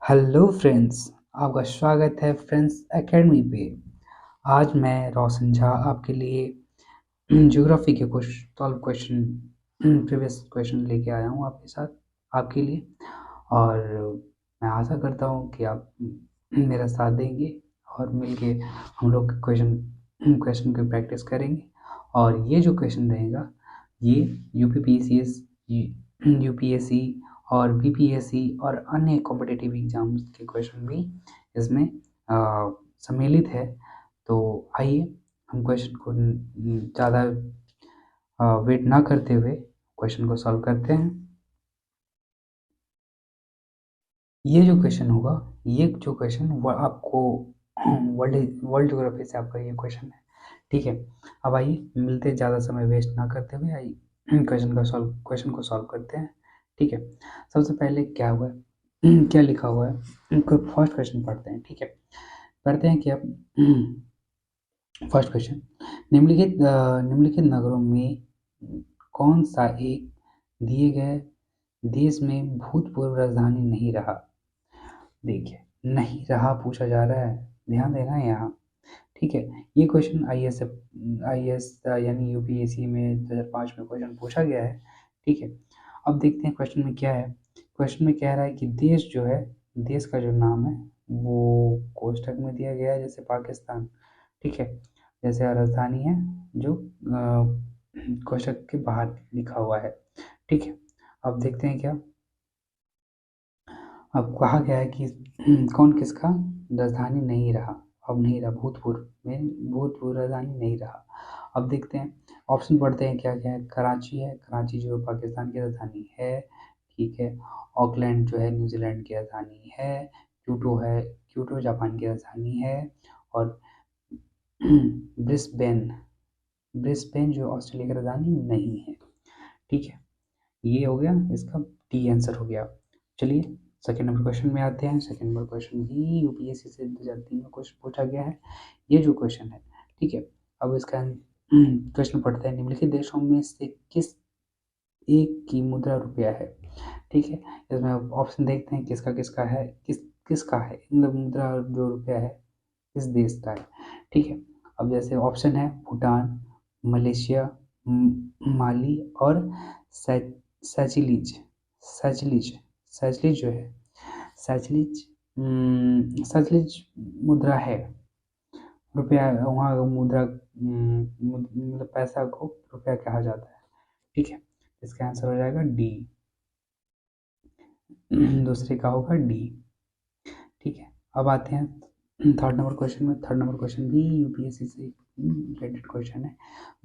Hello friends, आपका स्वागत है फ्रेंड्स एकेडमी पे। आज मैं रोशन झा आपके लिए ज्योग्राफी के कुछ सॉल्व क्वेश्चन प्रीवियस क्वेश्चन लेके आया हूँ आपके साथ आपके लिए। और मैं आशा करता हूँ कि आप मेरा साथ देंगे और मिलके हम लोग क्वेश्चन क्वेश्चन की प्रैक्टिस करेंगे। और ये जो क्वेश्चन रहेगा ये यूपीपीसीएस यूपीएससी और बीपीएससी और अन्य कॉम्पिटिटिव एग्जाम्स के क्वेश्चन भी इसमें सम्मिलित है। तो आइए हम क्वेश्चन को ज़्यादा वेट ना करते हुए क्वेश्चन को सॉल्व करते हैं। ये जो क्वेश्चन होगा, ये जो क्वेश्चन वो आपको वर्ल्ड वर्ल्ड ज्योग्राफी से आपका ये क्वेश्चन है। ठीक है, अब आइए मिलते ज़्यादा समय वेस्ट ना करते हुए आइए क्वेश्चन को सॉल्व करते हैं। ठीक है, सबसे पहले क्या हुआ है क्या लिखा हुआ है, इनको फर्स्ट क्वेश्चन पढ़ते हैं। ठीक है, पढ़ते हैं कि अब फर्स्ट क्वेश्चन, निम्नलिखित नगरों में कौन सा एक दिए गए देश में भूतपूर्व राजधानी नहीं रहा। देखिए, नहीं रहा पूछा जा रहा है, ध्यान देना है यहाँ। ठीक है, ये क्वेश्चन आई एस यानी यूपीएससी में 2005 में क्वेश्चन पूछा गया है। ठीक है, अब देखते हैं क्वेश्चन में क्या है। क्वेश्चन में कह रहा है कि देश जो है, देश का जो नाम है वो कोष्टक में दिया गया है, जैसे पाकिस्तान। ठीक है, जैसे राजधानी है जो कोष्टक के बाहर लिखा हुआ है। ठीक है, अब देखते हैं क्या। अब कहा गया है कि कौन किसका राजधानी नहीं रहा, अब नहीं रहा, भूतपूर्व में भूतपूर्व राजधानी नहीं रहा। अब देखते हैं, ऑप्शन पढ़ते हैं क्या क्या है। कराची है, कराची जो पाकिस्तान की राजधानी है। ठीक है, ऑकलैंड जो है न्यूजीलैंड की राजधानी है। क्यूटो है, क्यूटो जापान की राजधानी है। और ब्रिस्बेन, ब्रिस्बेन जो ऑस्ट्रेलिया की राजधानी नहीं है। ठीक है, ये हो गया, इसका डी आंसर हो गया। चलिए सेकेंड नंबर क्वेश्चन में आते हैं। सेकेंड नंबर क्वेश्चन भी यूपीएससी से 2003 में क्वेश्चन पूछा गया है। ये जो क्वेश्चन है, ठीक है, अब इसका क्वेश्चन पढ़ते हैं। निम्नलिखित देशों में से किस एक की मुद्रा रुपया है। ठीक है, इसमें ऑप्शन देखते हैं किसका किसका है, किसका है, मतलब मुद्रा जो रुपया है किस देश का है। ठीक है, अब जैसे ऑप्शन है भूटान, मलेशिया, माली और सैचिलीज। सैचिलीज सैचिलीज जो है, सैचिलीज सैचिलीज मुद्रा है, रुपया वहाँ का मुद्रा, मतलब पैसा को रुपया कहा जाता है। ठीक है, इसका आंसर हो जाएगा डी। दूसरे का होगा डी। ठीक है, अब आते हैं थर्ड नंबर क्वेश्चन में। थर्ड नंबर क्वेश्चन भी यूपीएससी से रिलेटेड क्वेश्चन है।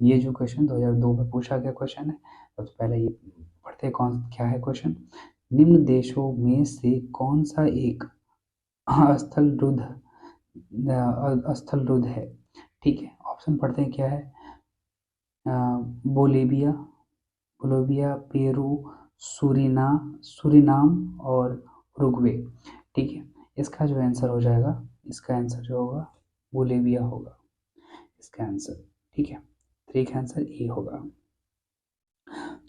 ये जो क्वेश्चन 2002 में पूछा गया क्वेश्चन है। सबसे पहले ये पढ़ते हैं कौन क्या है क्वेश्चन। निम्न देशों में से कौन सा एक स्थल रुद्ध है। ठीक है, ऑप्शन पढ़ते हैं क्या है। बोलेविया, पेरू, सूरीनाम और उरुग्वे। ठीक है, इसका जो आंसर हो जाएगा, इसका आंसर जो होगा बोलेविया होगा इसका आंसर। ठीक है, तो एक आंसर ए होगा।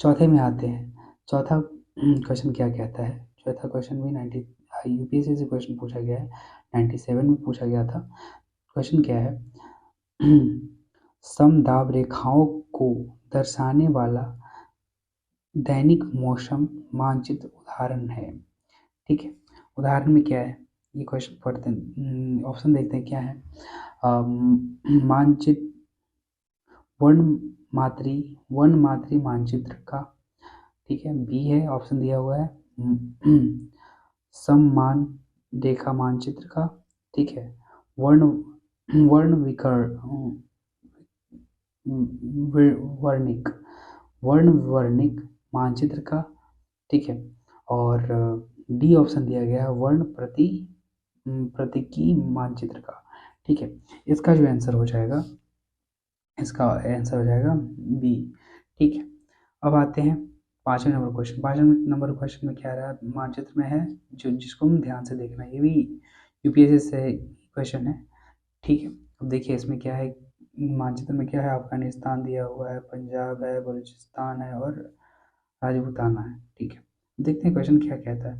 चौथे में आते हैं। चौथा क्वेश्चन क्या कहता है। चौथा क्वेश्चन भी 90 यूपीएससी से क्वेश्चन पूछा गया है, 97 में पूछा गया था। क्वेश्चन क्या है, समदाब रेखाओं को दर्शाने वाला दैनिक मौसम मानचित्र उदाहरण है। ठीक है, उदाहरण में क्या है, ये क्वेश्चन पढ़ते हैं, ऑप्शन देखते हैं क्या है। मानचित्र वर्ण मात्री वन मात्री मानचित्र का। ठीक है, बी है, ऑप्शन दिया हुआ है समान रेखा मानचित्र का। ठीक है, वर्ण वर्ण विकर वर्णिक वर्ण वर्णिक मानचित्र का। ठीक है, और डी ऑप्शन दिया गया है वर्ण प्रतीकी मानचित्र का। ठीक है, इसका जो आंसर हो जाएगा, इसका आंसर हो जाएगा बी। ठीक है, अब आते हैं पाँचवें नंबर क्वेश्चन। पाँचवें नंबर क्वेश्चन में क्या रहा, मानचित्र में है जो जिसको हम ध्यान से देखना है, ये भी यूपीएससी से क्वेश्चन है। ठीक है, अब देखिए इसमें क्या है, मानचित्र में क्या है, अफगानिस्तान दिया हुआ है, पंजाब है, बलूचिस्तान है और राजपूताना है। ठीक है, देखते हैं क्वेश्चन क्या कहता है।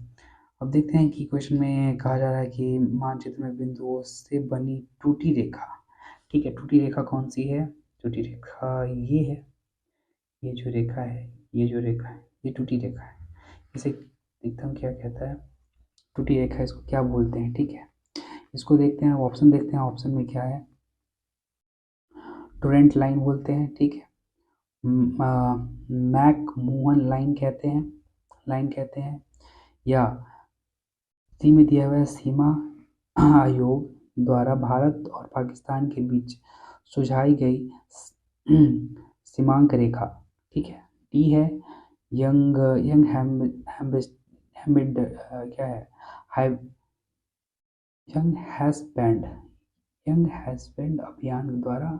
अब देखते हैं कि क्वेश्चन में कहा जा रहा है कि मानचित्र में बिंदुओं से बनी टूटी रेखा, ठीक है, टूटी रेखा कौन सी है, टूटी रेखा ये है, ये जो रेखा है, ये जो रेखा है, ये टूटी रेखा है। इसे एकदम क्या कहता है, टूटी रेखा, इसको क्या बोलते हैं, ठीक है। इसको देखते हैं, ऑप्शन देखते हैं, ऑप्शन में क्या है, टोरेंट लाइन बोलते हैं, ठीक है, मैक मोहन लाइन कहते हैं, लाइन कहते हैं, या सी में दिया हुआ है सीमा आयोग द्वारा भारत और पाकिस्तान के बीच सुझाई गई सीमांक रेखा, ठीक है। डी है यंग यंग हैम्बिड क्या है, हाई यंग हैजबैंड, यंग हैजबैंड अभियान द्वारा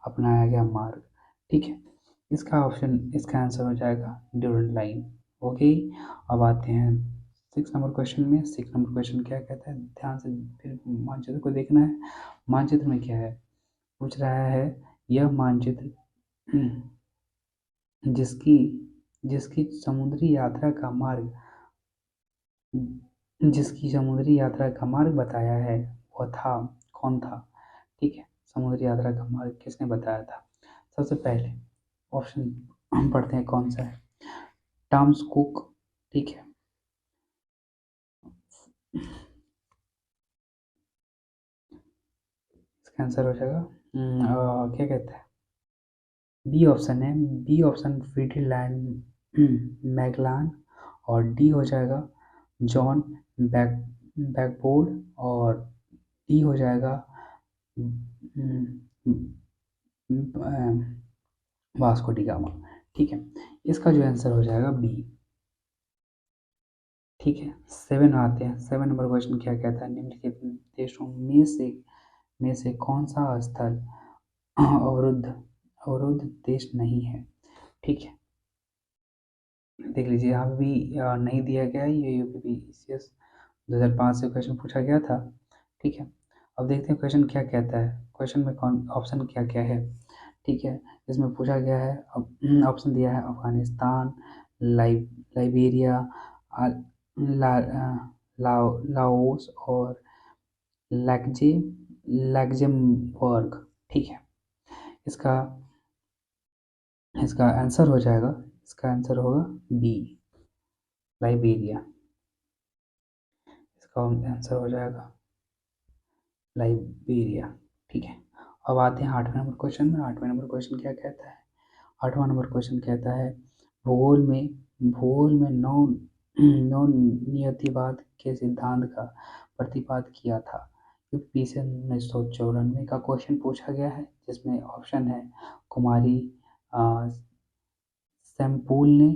अपनाया गया मार्ग, ठीक है। इसका ऑप्शन, इसका आंसर हो जाएगा ड्यूरेंट लाइन। ओके, अब आते हैं 6 नंबर क्वेश्चन में। 6 नंबर क्वेश्चन क्या कहता है, ध्यान से फिर मानचित्र को देखना है। मानचित्र में क्या है, पूछ रहा है यह मानचित्र जिसकी जिसकी समुद्री यात्रा का मार्ग जिसकी समुद्री यात्रा का मार्ग बताया है वह था, कौन था, ठीक है। समुद्री यात्रा का मार्ग किसने बताया था। सबसे पहले ऑप्शन हम पढ़ते हैं कौन सा है, टॉमस कुक, ठीक है। इसका आंसर हो जाएगा क्या कहते हैं, बी ऑप्शन है, बी ऑप्शन फ्रीडलैंड मैगलान, और डी हो जाएगा जॉन बैकबोर्ड, और डी हो जाएगा वास्को डी गामा, ठीक है। इसका जो आंसर हो जाएगा बी, ठीक है। 7 आते हैं, 7 नंबर क्वेश्चन क्या कहता है, निम्नलिखित देशों में से कौन सा स्थल अवरुद्ध अवरुद्ध देश नहीं है, ठीक है। देख लीजिए, यहाँ पे भी नहीं दिया गया है, ये यूपीपीसीएस 2005 से क्वेश्चन पूछा गया था, ठीक है। अब देखते हैं क्वेश्चन क्या कहता है, क्वेश्चन में कौन ऑप्शन क्या क्या है, ठीक है। इसमें पूछा गया है, ऑप्शन दिया है अफगानिस्तान, लाइबेरिया, आ- ला, लाओस और लैक्जे लैक्जेमबर्ग, ठीक है। इसका इसका आंसर हो जाएगा, इसका आंसर होगा बी, लाइबेरिया। इसका आंसर हो जाएगा लाइबेरिया, ठीक है। अब आते हैं 8वें नंबर क्वेश्चन में। 8वें नंबर क्वेश्चन क्या कहता है, 8वां नंबर क्वेश्चन कहता है भूगोल में नौ नियतिवाद के सिद्धांत का प्रतिपाद किया था। यूपी से 1994 का क्वेश्चन पूछा गया है, जिसमें ऑप्शन है कुमारी सैमपूल ने,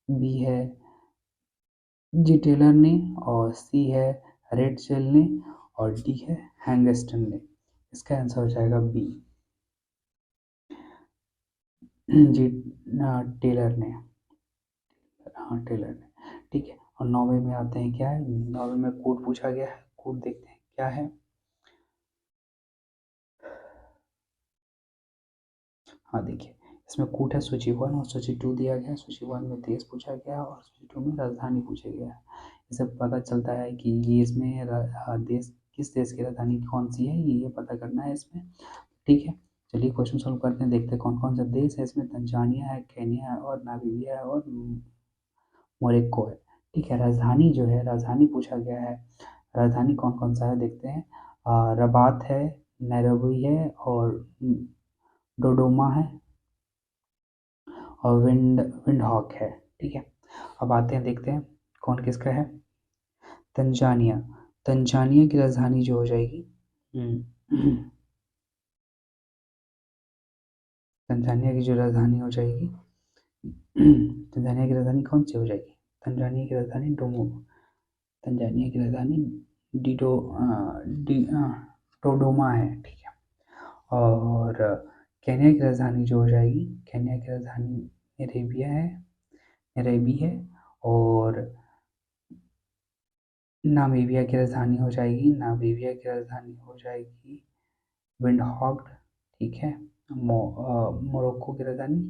बी है जी टेलर ने, और सी है रेड सेल ने, और डी है हैंगस्टन ने। इसका आंसर हो जाएगा बी, जी टेलर ने, हाँ टेलर ने, ठीक है। और 9वें में आते हैं, क्या है 9वें में कोड पूछा गया है, कोड देखते हैं क्या है। हाँ देखिए, इसमें कोड है सूची 1 और सूची 2 दिया गया है। सूची 1 में देश पूछा गया है और सूची 2 में राजधानी पूछा गया है। इससे पता चलता है कि ये इसमें देश, किस देश की राजधानी कौन सी है, ये पता करना है इसमें, ठीक है। चलिए क्वेश्चन सॉल्व करते हैं, देखते हैं कौन कौन सा देश है इसमें। तंजानिया है, केन्या है, और नामीबिया है, और मोरक्को है, ठीक है। राजधानी जो है, राजधानी पूछा गया है, राजधानी कौन कौन सा है देखते हैं। रबात है, नैरोबी है, और डोडोमा है, और विंडहॉक है, ठीक है। अब आते हैं, देखते हैं कौन किसका है। तंजानिया, तंजानिया की राजधानी जो हो जाएगी तंजानिया की जो राजधानी हो जाएगी तंजानिया की राजधानी कौन सी हो जाएगी, तंजानिया की राजधानी तंजानिया की राजधानी डिडो डोडोमा है, ठीक है। और केन्या की राजधानी जो हो जाएगी, केन्या की राजधानी नैरोबी है, और नामीबिया की राजधानी हो जाएगी, नामीबिया की राजधानी हो जाएगी विंडहॉक, ठीक है। मोरक्को की राजधानी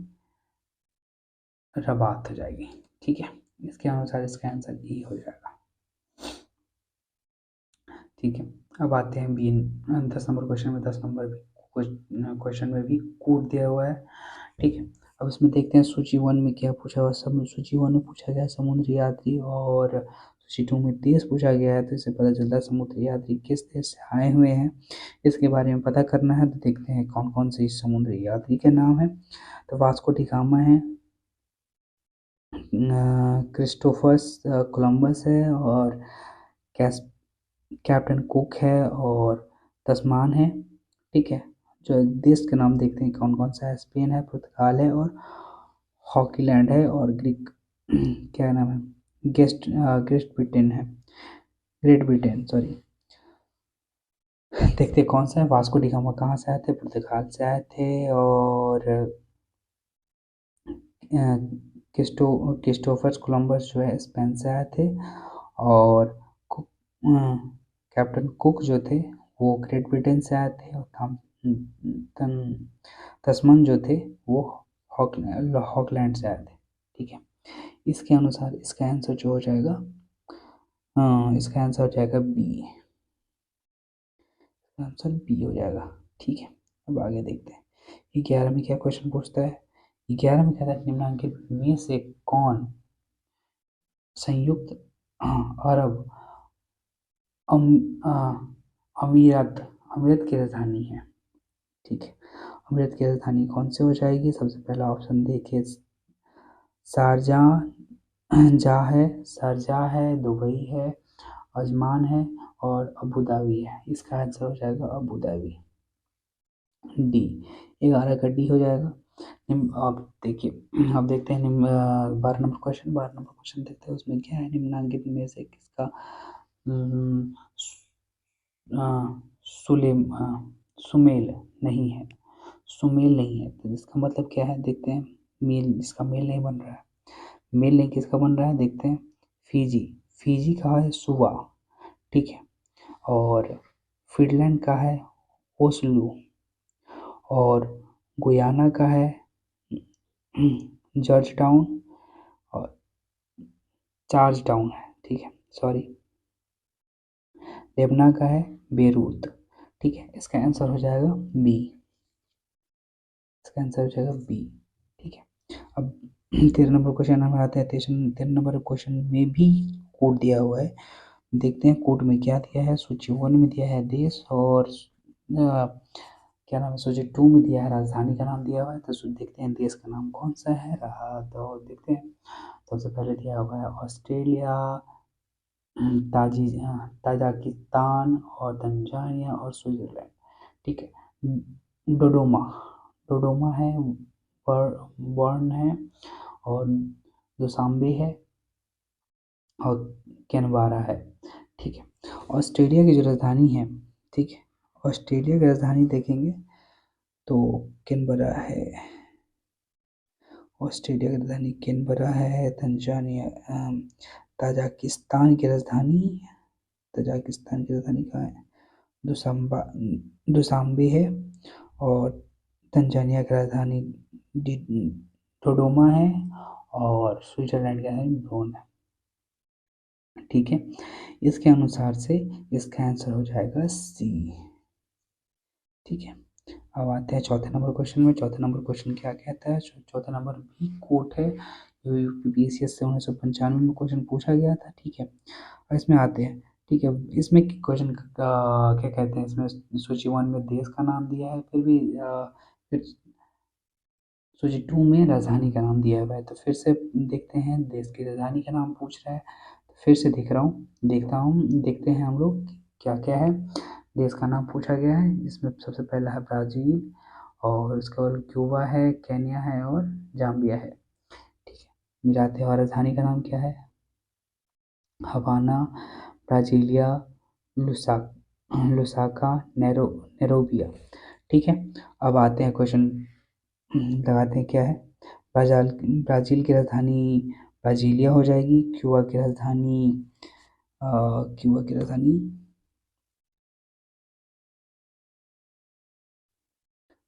रबात हो जाएगी, ठीक है। इसके अनुसार इसका आंसर ई हो जाएगा। ठीक है। अब आते हैं बी, 10 नंबर क्वेश्चन में। 10 नंबर भी क्वेश्चन में भी कोड दिया हुआ है। ठीक है। अब इसमें देखते हैं सूची 1 में क्या पूछा हुआ। सब सूची 1 में पूछा गया है समुद्री यात्री, और सूची 2 में देश पूछा गया है। तो इससे पता चलता है समुद्री यात्री किस देश से आए हुए हैं, इसके बारे में पता करना है। तो देखते हैं कौन कौन से इस समुद्री यात्री के नाम है। तो वास्को डी गामा है, क्रिस्टोफर्स कोलंबस है, और कैस कैप्टन कुक है, और तस्मान है। ठीक है। जो देश के नाम देखते हैं कौन कौन सा है। स्पेन है, पुर्तगाल है, और हॉकीलैंड है, और ग्रीक क्या नाम है, ग्रेट ब्रिटेन है, ग्रेट ब्रिटेन सॉरी। देखते हैं कौन सा है। वास्को डी गामा कहाँ से आए थे, पुर्तगाल से आए थे, और क्रिस्टोफर कोलंबस जो है स्पेन से आए थे, और कैप्टन कुक जो थे वो ग्रेट ब्रिटेन से आए थे, और तस्मन जो थे वो हॉकलैंड से आए थे। ठीक है। इसके अनुसार इसका आंसर जो हो जाएगा, हाँ इसका आंसर हो जाएगा बी। आंसर बी हो जाएगा। ठीक है। अब आगे देखते हैं ये 11 में क्या क्वेश्चन पूछता है। 11 में कहता है निम्नलिखित में से कौन संयुक्त अरब अम, आ, अमीरात अमीरात की राजधानी है। ठीक है। अमीरात की राजधानी कौन से हो जाएगी। सबसे पहला ऑप्शन देखिए, शारजाह शारजाह है, दुबई है, अजमान है, और अबू धाबी है। इसका आंसर हो जाएगा अबू धाबी, डी। 11 का डी हो जाएगा। अब देखिए, अब देखते हैं 12 नंबर क्वेश्चन देखते हैं उसमें क्या है। निम्नलिखित में से किसका अम, आ, सुमेल नहीं है। सुमेल नहीं है तो इसका मतलब क्या है देखते हैं। मेल, इसका मेल नहीं बन रहा है। मेल नहीं किसका बन रहा है देखते हैं। फिजी, फिजी का है सुवा। ठीक है। और फिनलैंड का है ओस्लो, और गुयाना का है जॉर्ज टाउन, और चार्ज टाउन है। ठीक है सॉरी, लेबनान का है बेरूत। ठीक है। इसका आंसर हो जाएगा बी। इसका आंसर हो जाएगा बी। ठीक है। अब 13 नंबर क्वेश्चन हमें आते हैं। 13 नंबर क्वेश्चन में भी कोड दिया हुआ है। देखते हैं कोड में क्या दिया है। सूची 1 में दिया है देश, और क्या नाम है, सूची 2 में दिया है राजधानी का नाम दिया हुआ है। तो देखते हैं देश का नाम कौन सा है रहा। तो देखते हैं सबसे पहले दिया हुआ है ऑस्ट्रेलिया, ताजिकिस्तान, और तंजानिया, और स्विट्जरलैंड। ठीक है। डोडोमा, डोडोमा है, बर्न है, और दुशांबे है, और कैनबारा है। ठीक है। ऑस्ट्रेलिया की जो राजधानी है, ठीक है, ऑस्ट्रेलिया की राजधानी देखेंगे तो कैनबरा है। ऑस्ट्रेलिया की राजधानी कैनबरा है। तंजानिया ताजिकिस्तान की राजधानी, तजाकिस्तान की राजधानी कहाँ है, दुशांबा, दुशांबे है। और तंजानिया की राजधानी डोडोमा है, और स्विट्जरलैंड की राजधानी ब्रोन है। ठीक है। इसके अनुसार से इसका आंसर हो जाएगा सी। ठीक है। अब आते हैं 4 नंबर क्वेश्चन में। 4 नंबर क्वेश्चन क्या कहता है। 4 नंबर भी कोट है जो यूपीपीसीएस से 1995 में क्वेश्चन पूछा गया था। ठीक है। और इसमें आते हैं। ठीक है। इसमें क्वेश्चन क्या कहते हैं, इसमें सूची 1 में देश का नाम दिया है, फिर भी फिर सूची 2 में राजधानी का नाम दिया हुआ है। तो फिर से देखते हैं देश की राजधानी का नाम पूछ रहा है। तो फिर से देखता हूँ देखते हैं हम लोग क्या क्या है। देश का नाम पूछा गया है जिसमें सबसे पहला है ब्राज़ील, और उसके बाद क्यूबा है, केन्या है, और जाम्बिया है। ठीक है। मिलाते हैं। और राजधानी का नाम क्या है, हवाना, ब्राज़ीलिया, लुसा लुसाका, नैरोबिया। ठीक है। अब आते हैं क्वेश्चन लगाते हैं क्या है। ब्राज़ील की राजधानी ब्राज़ीलिया हो जाएगी। क्यूबा की राजधानी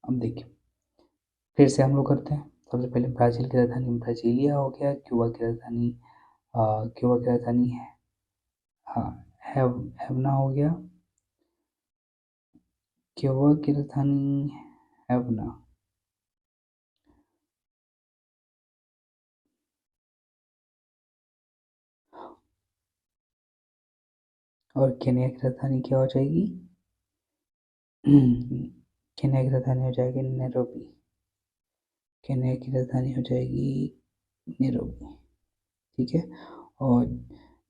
अब देखिए फिर से हम लोग करते हैं। सबसे पहले ब्राज़ील की राजधानी ब्राज़ीलिया हो गया। क्यूबा की राजधानी हाँ हैवना हो गया। क्यूबा की राजधानी हैवना। और केन्या की राजधानी क्या हो जाएगी? केन्या की राजधानी हो जाएगी नैरोबी। केन्या की राजधानी हो जाएगी नैरोबी। ठीक है। और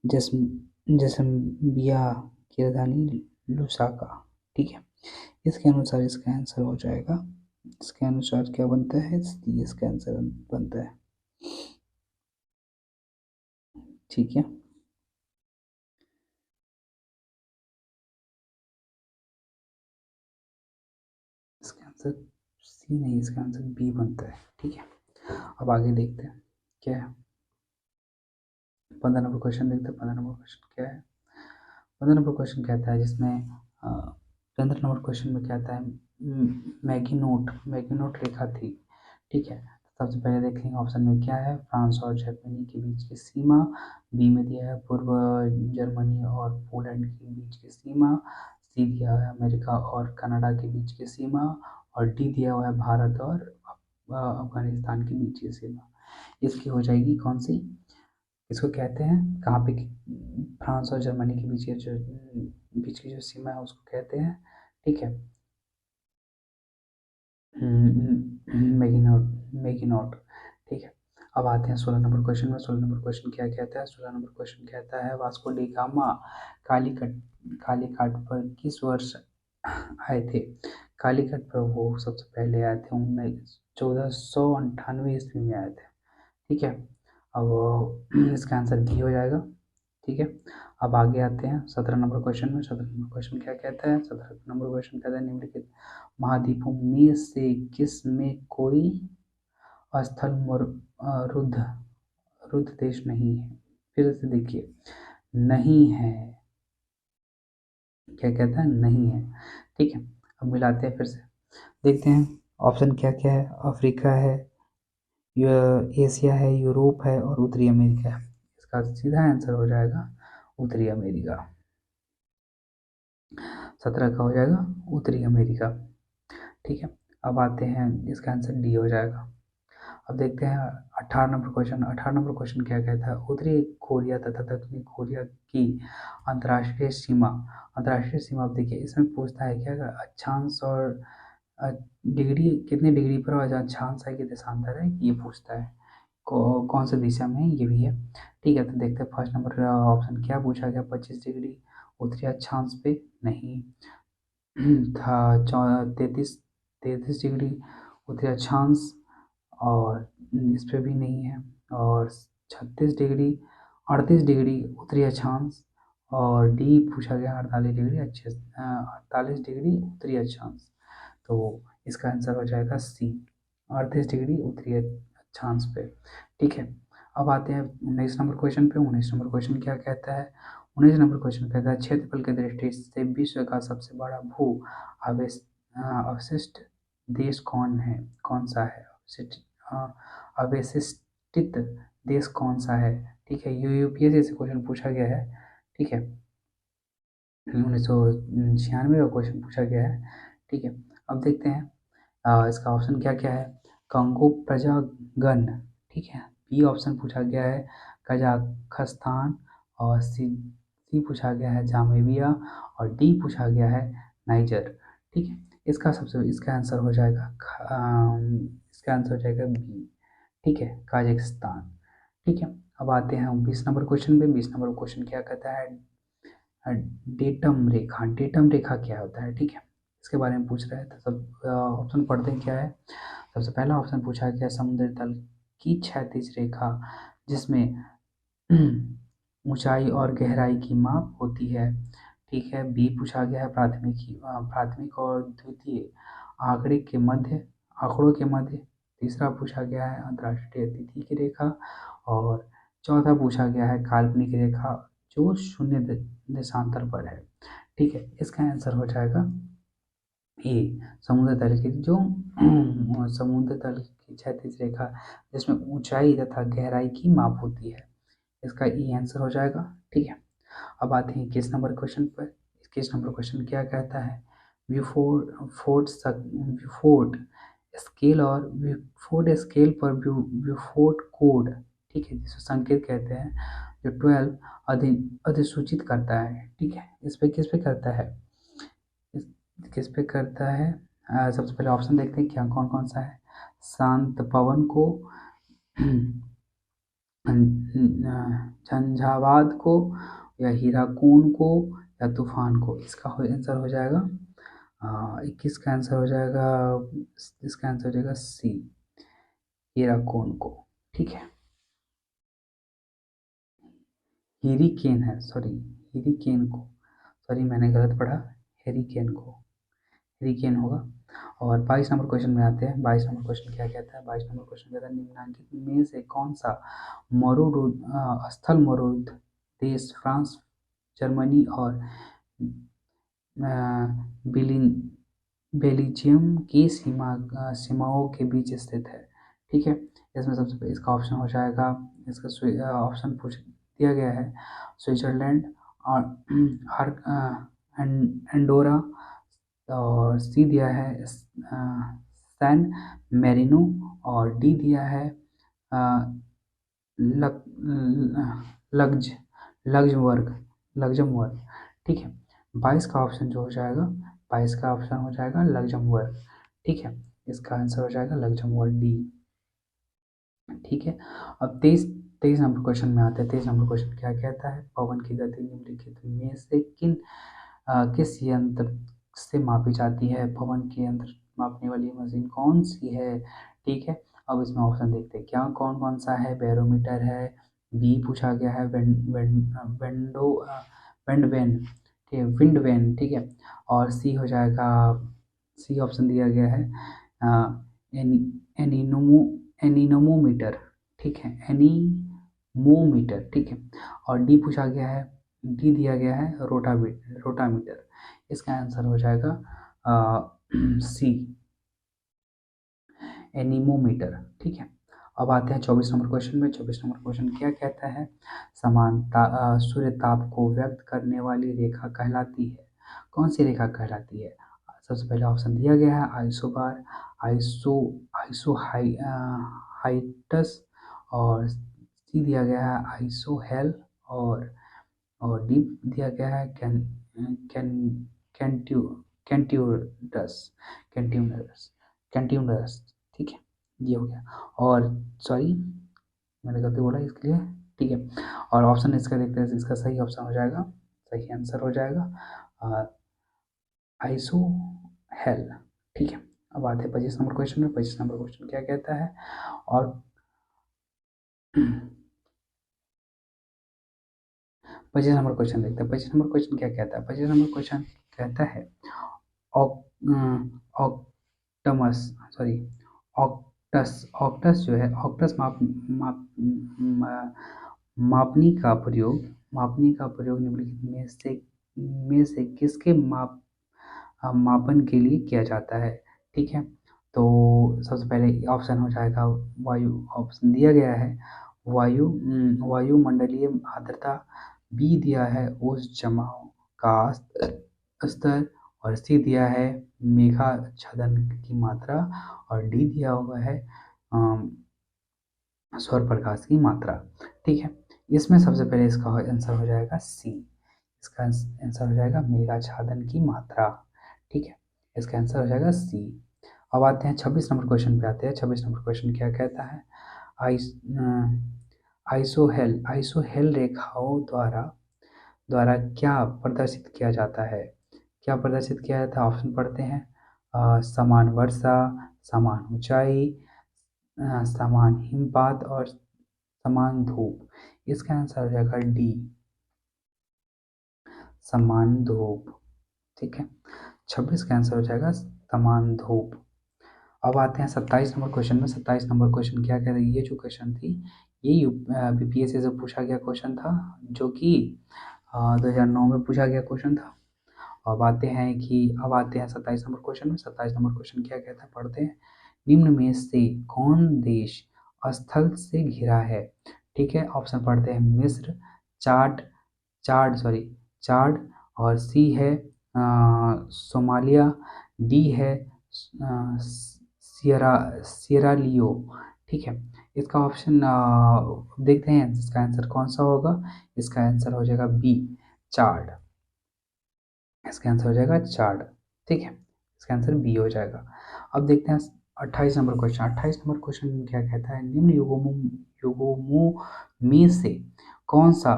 जैसम्बिया की राजधानी लुसाका। ठीक है। इसके अनुसार इसका आंसर हो जाएगा, इसके अनुसार क्या बनता है, इसका आंसर बनता है। ठीक है। इसका आंसर सी नहीं, इसका आंसर बी बनता है। ठीक है। अब आगे देखते हैं क्या है। 15 नंबर क्वेश्चन देखते हैं। 15 नंबर क्वेश्चन क्या है? 15 नंबर क्वेश्चन कहता है जिसमें 15 नंबर क्वेश्चन में कहता है मैगिनोट रेखा थी। ठीक है। सबसे पहले देखेंगे ऑप्शन में क्या है। फ्रांस और जर्मनी के बीच की सीमा। बी में दिया है पूर्व जर्मनी और पोलैंड के बीच की सीमा। सी दिया है अमेरिका और कनाडा के बीच की सीमा। और डी दिया हुआ है भारत और अफगानिस्तान के बीच की सीमा। इसकी हो जाएगी कौन सी? इसको कहते हैं कहाँ पे? फ्रांस और जर्मनी के बीच की जो सीमा है उसको कहते हैं। ठीक है। मैगिनोट। ठीक है। अब आते हैं 16 नंबर क्वेश्चन में। 16 नंबर क्वेश्चन क्या कहता है? 16 नंबर क्वेश्चन कहता है Vasco D gamma Calicut Kalighat पर किस वर्ष आए थे? कालीघाट पर वो सबसे पहले आए थे 1498 ईस्वी में आए थे। ठीक है। अब इसका आंसर बी हो जाएगा। ठीक है। अब आगे आते हैं 17 नंबर क्वेश्चन में। 17 नंबर क्वेश्चन क्या कहता है? 17 नंबर क्वेश्चन कहता है निम्नलिखित महाद्वीपों में से किस में कोई स्थल रुद्ध रुद्ध देश नहीं है? फिर से देखिए, नहीं है। क्या कहता है? नहीं है। ठीक है। अब मिलाते हैं फिर से, देखते हैं ऑप्शन क्या क्या है। अफ्रीका है, एशिया है, यूरोप है और उत्तरी अमेरिका है। इसका सीधा आंसर हो जाएगा उत्तरी अमेरिका। 17 का हो जाएगा उत्तरी अमेरिका। ठीक है। अब आते हैं, इसका आंसर डी हो जाएगा। अब देखते हैं 18 नंबर क्वेश्चन। 18 नंबर क्वेश्चन क्या कहता है? उत्तरी कोरिया तथा दक्षिणी कोरिया की अंतर्राष्ट्रीय सीमा। अंतर्राष्ट्रीय सीमा, अब देखिए इसमें पूछता है क्या, अक्षांश और डिग्री, कितने डिग्री पर अक्षांश है कि देशांतर है, ये पूछता है। कौन से दिशा में है, ये भी है। ठीक है। तो देखते हैं फर्स्ट नंबर ऑप्शन क्या पूछा गया। 25 डिग्री उत्तरी अक्षांश पे नहीं था। 33 डिग्री उत्तरी अक्षांश, और इस पे भी नहीं है। और 36 डिग्री, 38 डिग्री उत्तरी अक्षांश, और डी पूछा गया 48 डिग्री 48 डिग्री उत्तरी अक्षांश। तो इसका आंसर हो जाएगा सी, 38 डिग्री उत्तरी अक्षांश पे। ठीक है। अब आते हैं 19 नंबर क्वेश्चन पे। 19 नंबर क्वेश्चन क्या कहता है? 19 नंबर क्वेश्चन कहता है क्षेत्रफल की दृष्टि से विश्व का सबसे बड़ा भू अवशिष्ट देश कौन है, कौन सा है? अवशिष्टित देश कौन सा है? ठीक है। यूपीएससी से क्वेश्चन पूछा गया है। ठीक है। 1996 का क्वेश्चन पूछा गया है। ठीक है। अब देखते हैं इसका ऑप्शन क्या क्या है। कंगो प्रजागण। ठीक है। बी ऑप्शन पूछा गया है कजाखस्तान, और सी पूछा गया है जामेबिया, और डी पूछा गया है नाइजर। ठीक है। इसका आंसर हो जाएगा इसका आंसर हो जाएगा बी। ठीक है, काजाकिस्तान। ठीक है। अब आते हैं 20 नंबर क्वेश्चन पे। 20 नंबर क्वेश्चन क्या कहता है? डेटम रेखा। डेटम रेखा क्या होता है? ठीक है, इसके बारे में पूछ रहा है। तो सब ऑप्शन पढ़ते हैं क्या है। सबसे पहला ऑप्शन पूछा गया समुद्र तल की क्षैतिज रेखा जिसमें ऊंचाई और गहराई की माप होती है। ठीक है। बी पूछा गया है प्राथमिक और द्वितीय आंकड़ों के मध्य। तीसरा पूछा गया है अंतर्राष्ट्रीय तिथि की रेखा। और चौथा पूछा गया है काल्पनिक रेखा जो शून्य देशांतर पर है। ठीक है। इसका आंसर हो जाएगा ए, समुद्र तल की जो समुद्र तल की क्षैतिज रेखा जिसमें ऊंचाई तथा गहराई की माप होती है। इसका ई आंसर हो जाएगा। ठीक है। अब आते हैं 21 नंबर क्वेश्चन पर। 21 नंबर क्वेश्चन क्या कहता है? व्यूफोर्ट स्केल और व्यूफोर्ट स्केल पर व्यूफोर्ट कोड, ठीक है, जिसे संकेत कहते हैं, जो 12 अधिसूचित करता है। ठीक है, इस पे किस पे करता है, इस किस पे करता है? सबसे पहले ऑप्शन देखते हैं क्या कौन कौन सा है। शांत पवन को, झंझावात को, या हीराकून को, या तूफान को। इसका आंसर हो जाएगा 21 का आंसर हो जाएगा, इसका आंसर हो जाएगा सी, हीराकून को। ठीक है, हेरिकेन है, सॉरी, हेरिकेन को, सॉरी मैंने गलत पढ़ा, हेरिकेन को, हेरिकेन होगा। और 22 नंबर क्वेश्चन में आते हैं। 22 नंबर क्वेश्चन क्या कहता है? 22 नंबर क्वेश्चन कहता है निम्नलिखित में से कौन सा स्थल मरुद देश फ्रांस, जर्मनी और बेलिन बेल्जियम की सीमाओं के बीच स्थित है। ठीक है, इसमें सबसे पहले इसका ऑप्शन हो जाएगा, इसका ऑप्शन पूछ दिया गया है, स्विट्जरलैंड और एंडोरा, और सी दिया है सैन मेरिनो, और डी दिया है अ, लक लग्ज लग्जमबर्ग लग्जमबर्ग। ठीक है, 22 का ऑप्शन जो हो जाएगा, 22 का ऑप्शन हो जाएगा लग्जमबर्ग। ठीक है, इसका आंसर हो जाएगा लग्जमबर्ग, डी। ठीक है, अब 23 नंबर क्वेश्चन में आते हैं। 23 नंबर क्वेश्चन क्या कहता है? पवन की गति निम्नलिखित में से किस यंत्र से मापी जाती है? पवन के यंत्र मापने वाली मशीन कौन सी है? ठीक है, अब इसमें ऑप्शन देखते हैं क्या कौन कौन सा है। बैरोमीटर है, बी पूछा गया है, विंड वैन, ठीक है, विंड वैन। ठीक है, और सी हो जाएगा, सी ऑप्शन दिया गया है एनी एनीनोमो एनीनोमोमीटर। ठीक है, एनीमोमीटर। ठीक है, और डी पूछा गया है, डी दिया गया है रोटामीटर। इसका आंसर हो जाएगा सी, एनीमोमीटर। ठीक है, अब आते हैं 24 नंबर क्वेश्चन में। 24 नंबर क्वेश्चन क्या कहता है? सूर्य ताप को व्यक्त करने वाली रेखा कहलाती है, कौन सी रेखा कहलाती है? सबसे पहले ऑप्शन दिया गया है आइसोबार, आइसो आइसो हाइटस, और सी दिया गया है आइसोहेल, और डी दिया गया है कैन कैंट्यू कैंट्यूरस कैंट्यूरस कैंट्यूरस। ठीक है, ये हो गया। और सॉरी, मैंने गलती बोला इसके लिए। ठीक है, और ऑप्शन इसका देखते हैं, इसका सही ऑप्शन हो जाएगा, सही आंसर हो जाएगा आइसो हेल। ठीक है, अब आते हैं 25 नंबर क्वेश्चन में। 25 नंबर क्वेश्चन क्या कहता है? और 25 नंबर क्वेश्चन देखते हैं। 25 नंबर क्वेश्चन क्या कहता है? 25 नंबर क्वेश्चन कहता है ऑक्टमस, सॉरी, ऑक्टस जो है, ऑक्टस मापनी का प्रयोग, निम्नलिखित में से किसके मापन के लिए किया जाता है? ठीक है, तो सबसे पहले ऑप्शन हो जाएगा वायु, ऑप्शन दिया गया है वायुमंडलीय आर्द्रता, बी दिया है ओस जमाव का स्तर, और सी दिया है मेघाच्छादन की मात्रा, और डी दिया हुआ है सौर प्रकाश की मात्रा। ठीक है, इसमें सबसे पहले इसका आंसर हो जाएगा सी, इसका आंसर हो जाएगा मेघाच्छादन की मात्रा। ठीक है, इसका आंसर हो जाएगा सी। अब आते हैं 26 नंबर क्वेश्चन पे आते हैं। 26 नंबर क्वेश्चन क्या कहता है? आइस आइसोहेल रेखाओं द्वारा क्या प्रदर्शित किया जाता है? क्या प्रदर्शित किया जाता है? ऑप्शन पढ़ते हैं, समान वर्षा, समान ऊंचाई, समान हिमपात, और समान धूप। इसका आंसर हो जाएगा डी, समान धूप। ठीक है, 26 का आंसर हो जाएगा समान धूप। अब आते हैं 27 नंबर क्वेश्चन में। 27 नंबर क्वेश्चन क्या कह रही है? ये जो क्वेश्चन थी, ये बीपीएससी से पूछा गया क्वेश्चन था, जो कि 2009 में पूछा गया क्वेश्चन था। अब आते हैं 27 नंबर क्वेश्चन में। 27 नंबर क्वेश्चन क्या कहता है, पढ़ते हैं। निम्न में से कौन देश स्थल से घिरा है? ठीक है, ऑप्शन पढ़ते हैं, मिस्र, चाड चाड सॉरी चाड, और सी है सोमालिया, डी है सियरा लियो। ठीक है, इसका ऑप्शन देखते हैं इसका आंसर कौन सा होगा। इसका आंसर हो जाएगा बी, चाड। इसका आंसर हो जाएगा चाड। ठीक है, इसका आंसर बी हो जाएगा। अब देखते हैं 28 नंबर क्वेश्चन। 28 नंबर क्वेश्चन क्या कहता है, निम्न युगों में से कौन सा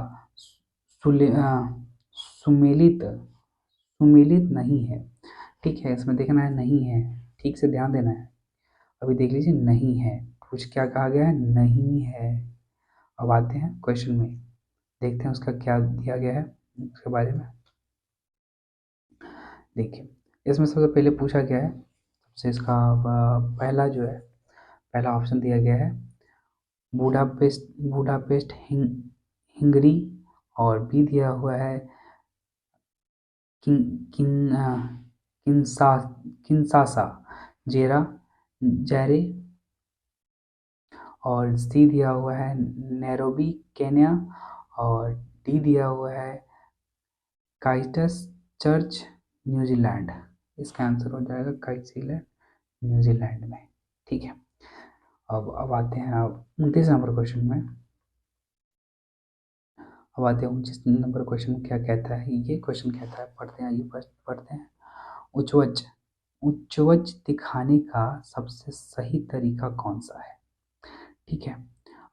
सुमेलित सुमेलित नहीं है। ठीक है, इसमें देखना है नहीं है, ठीक से ध्यान देना है। अभी देख लीजिए, नहीं है, कुछ क्या कहा गया है, नहीं है। अब आते हैं क्वेश्चन में, देखते हैं उसका क्या दिया गया है उसके बारे में। देखिए, इसमें सबसे पहले पूछा गया है, सबसे इसका पहला जो है, पहला ऑप्शन दिया गया है बूडापेस्ट बूडापेस्ट हंगरी, और बी दिया हुआ है किन किन किनसा किनसासा जेरा जैरे, और सी दिया हुआ है नैरोबी केन्या, और डी दिया हुआ है क्राइस्टचर्च चर्च न्यूजीलैंड। इसका आंसर हो जाएगा क्राइस्टचर्च न्यूजीलैंड में। ठीक है, अब आते हैं अब 29 नंबर क्वेश्चन में। अब आते हैं 29 नंबर क्वेश्चन, क्या कहता है ये क्वेश्चन, कहता है, पढ़ते हैं, ये पढ़ते हैं। उच्चवच उच्चवच दिखाने का सबसे सही तरीका कौन सा है। ठीक है,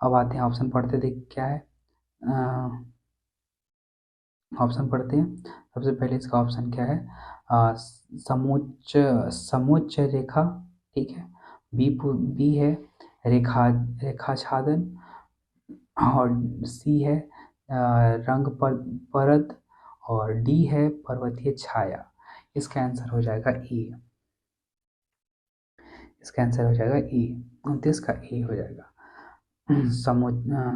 अब आते हैं ऑप्शन पढ़ते, देख क्या है। ऑप्शन पढ़ते हैं, सबसे पहले इसका ऑप्शन क्या है, समोच्च समोच्च रेखा। ठीक है, बी है रेखाच्छादन, और सी है रंग परत, और डी है पर्वतीय छाया। इसका आंसर हो जाएगा ए। इसका आंसर हो जाएगा ए, 29 का ए हो जाएगा।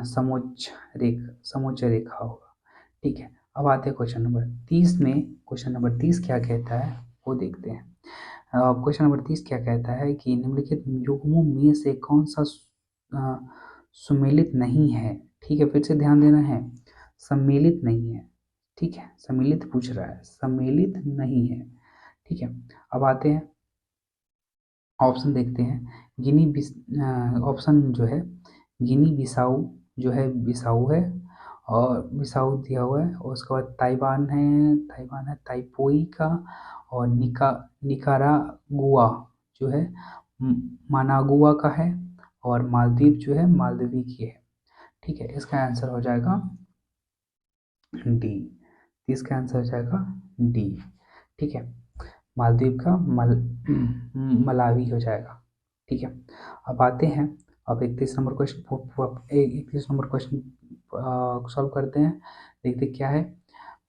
समोच्च रेखा होगा। ठीक है, अब आते हैं क्वेश्चन नंबर 30 में। क्वेश्चन नंबर 30 क्या कहता है वो देखते हैं। क्वेश्चन नंबर 30 क्या कहता है कि निम्नलिखित युग्मों में से कौन सा अ, सुमेलित नहीं है। ठीक है, फिर से ध्यान देना है, सम्मिलित नहीं है। ठीक है, सम्मिलित पूछ रहा है, सम्मिलित नहीं है। ठीक है, अब आते हैं ऑप्शन देखते हैं। ऑप्शन जो है, गिनी बिसाऊ जो है, बिसाऊ है, और बिसाऊ दिया हुआ है, और उसके बाद ताइवान है ताइपोई का, और निकारागुआ जो है मानागुआ का है, और मालदीव जो है मालदीवी की है। ठीक है, इसका आंसर हो जाएगा डी। इसका आंसर हो जाएगा डी। ठीक है, मालदीव का मलावी हो जाएगा। ठीक है, अब आते हैं, अब 31 number question, 31 number question solve करते हैं। देखते क्या है,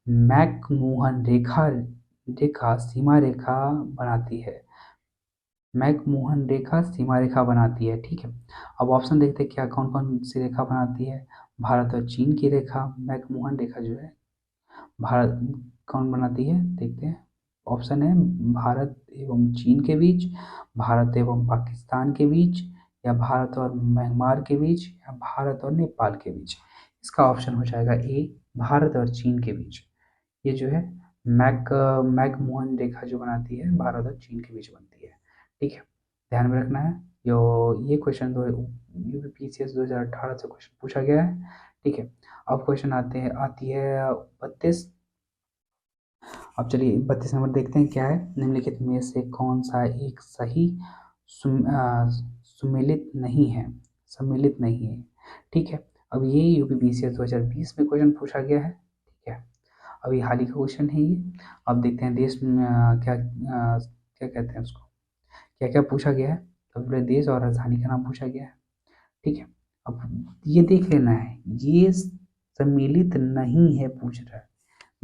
मैकमोहन रेखा रेखा सीमा रेखा बनाती है। मैकमोहन रेखा सीमा रेखा बनाती है। ठीक है, अब ऑप्शन देखते हैं क्या कौन कौन सी रेखा बनाती है। भारत और चीन की रेखा मैकमोहन रेखा जो है भारत कौन बनाती है, देखते हैं। ऑप्शन है भारत एवं चीन के बीच, भारत एवं पाकिस्तान के बीच, या भारत और म्यांमार के बीच, या भारत और नेपाल के बीच। इसका ऑप्शन हो जाएगा ए, भारत और चीन के बीच। ये जो है मैकमोहन रेखा जो बनाती है भारत और चीन के बीच बनती है। ठीक है, ध्यान में रखना है, जो ये क्वेश्चन यूपीपीसीएस 2018 से क्वेश्चन पूछा गया है। ठीक है, अब क्वेश्चन आती है 32। अब चलिए 32 नंबर देखते हैं क्या है, निम्नलिखित में से कौन सा एक सही सुमेलित नहीं है, सम्मिलित नहीं है। ठीक है, अब ये यूपीपीसीएस 2020 में क्वेश्चन पूछा गया है। ठीक है, अभी हाल ही का क्वेश्चन है ये। अब देखते हैं देश में क्या कहते हैं उसको, क्या क्या पूछा गया है। तो पूरे देश और राजधानी का नाम पूछा गया है। ठीक है, अब ये देख लेना है, ये सम्मिलित नहीं है पूछ रहा है,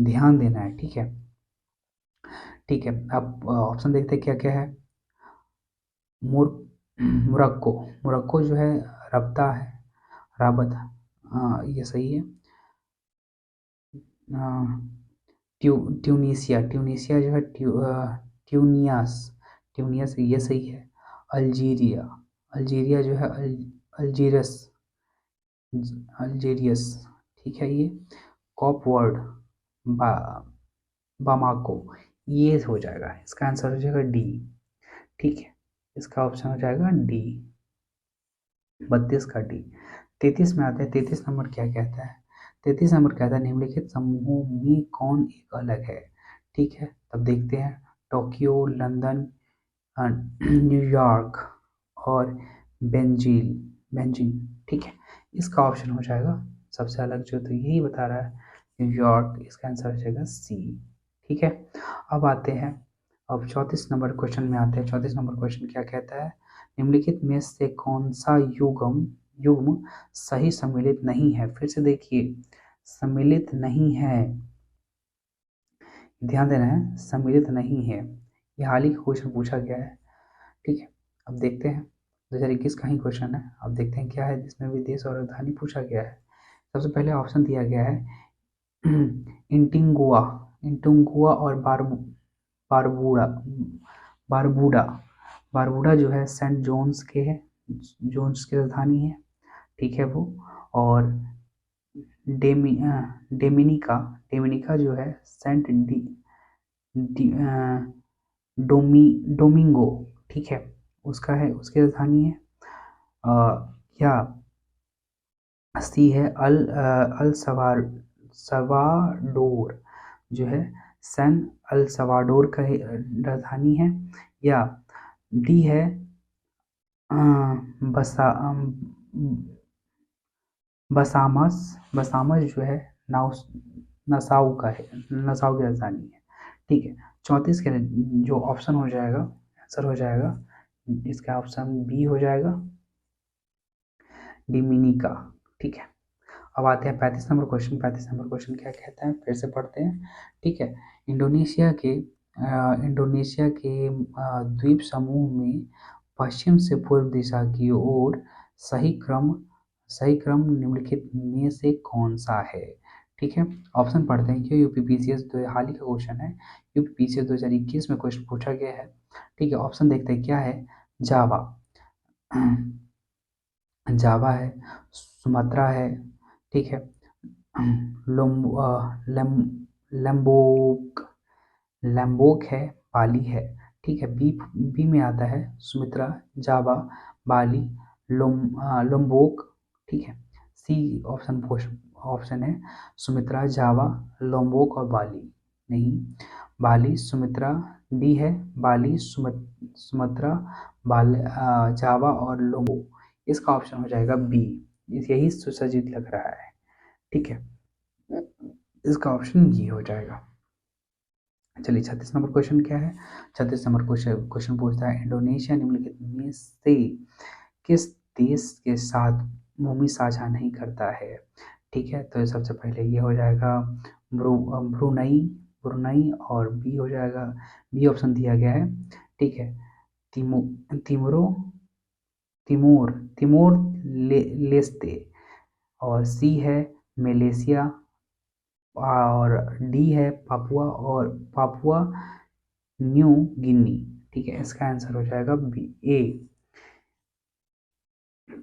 ध्यान देना है। ठीक है, ठीक है, अब ऑप्शन देखते हैं क्या क्या है। मुर मुरक्को मुरक्को जो है रब्ता है, राबत, ये सही है। अ, ट्यूनीसिया जो है ट्यूनियास ट्यूनियस ये सही है। अल्जीरिया अल्जीरिया जो है अल्जीरस अल्जीरियस। ठीक है, ये कॉप वर्ड बा बामाको, ये हो जाएगा, इसका आंसर हो जाएगा डी। ठीक है, इसका ऑप्शन हो जाएगा डी, 32 का डी। 33 में आते हैं, 33 नंबर क्या कहता है? 33 नंबर कहता है निम्नलिखित समूहों में कौन एक अलग है? ठीक है, तब देखते हैं। टोक्यो, लंदन, न्यूयॉर्क और बेंजील बेंजिंग। ठीक है, इसका ऑप्शन हो जाएगा सबसे अलग जो, तो यही बता रहा है न्यूयॉर्क, इसका आंसर हो जाएगा सी। ठीक है, अब आते हैं, अब 34 नंबर क्वेश्चन में आते हैं। 34 नंबर क्वेश्चन क्या कहता है? निम्नलिखित में से कौन सा युग्म युग्म सही सम्मिलित नहीं है? फिर से देखिए, सम्मिलित नहीं है, ध्यान देना है, सम्मिलित नहीं है। ये हाल ही का क्वेश्चन पूछा गया है। ठीक है, अब देखते हैं, 2021 का ही क्वेश्चन है। अब देखते हैं क्या है, जिसमें भी देश और राजधानी पूछा गया है। सबसे पहले ऑप्शन दिया गया है इंटिंगुआ, इंटिंगुआ और बारबूडा, बारबूडा। बारबूडा जो है सेंट जोन्स के है, जोन्स की राजधानी है। ठीक है वो, और डेमी डेमिनिका, डेमिनिका जो है सेंट डी, डोमिंगो। ठीक है, उसका है, उसकी राजधानी है। या सी है अल सवाडोर, जो है सैन अल सवाडोर का राजधानी है। या डी है अ, बसा बसामस, बसामस जो है नाउस नसाउ का है, नसाउ की राजधानी है। ठीक है, 34 के जो ऑप्शन हो जाएगा, आंसर हो जाएगा, इसका ऑप्शन बी हो जाएगा, डिमिनिका। ठीक है, अब आते हैं 35 नंबर क्वेश्चन। 35 नंबर क्वेश्चन क्या कहता है, फिर से पढ़ते हैं। ठीक है, इंडोनेशिया के द्वीप समूह में पश्चिम से पूर्व दिशा की ओर सही क्रम निम्नलिखित में से कौन सा है? ठीक है, ऑप्शन पढ़ते हैं, क्यों यूपीपीसीएस हाल ही का क्वेश्चन है, यूपीपीसीएस 2021 में क्वेश्चन पूछा गया है। ठीक है, ऑप्शन देखते हैं क्या है। जावा, जावा है, सुमात्रा है। ठीक है, लोम लम लम्बोक, लैम्बोक है, बाली है। ठीक है, बी बी में आता है सुमित्रा, जावा, बाली, लोम्बोक। ठीक है, सी ऑप्शन ऑप्शन है सुमित्रा, जावा, लोम्बोक और बाली। नहीं, बाली, सुमित्रा। डी है बाली, सुमित्रा, जावा और लोम्बोक। इसका ऑप्शन हो जाएगा बी, यही सुसज्जित लग रहा है। ठीक है, इसका ऑप्शन ये हो जाएगा। चलिए, 36 नंबर क्वेश्चन क्या है? 36 नंबर क्वेश्चन पूछता है इंडोनेशिया निम्नलिखित में से किस देश के साथ भूमि साझा नहीं करता है? ठीक है, तो सबसे पहले ये हो जाएगा ब्रुनई, ब्रुनई, और बी हो जाएगा, बी ऑप्शन दिया गया है। ठीक है, तिमो तिमोरो तिमोर तिमोर लेस्ते, और सी है मलेशिया, और डी है पापुआ, और पापुआ न्यू गिनी। ठीक है, इसका आंसर हो जाएगा बी, ए।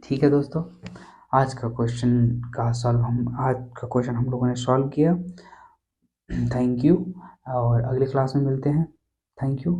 ठीक है दोस्तों, आज का क्वेश्चन हम लोगों ने सॉल्व किया। थैंक यू, और अगले क्लास में मिलते हैं। Thank you.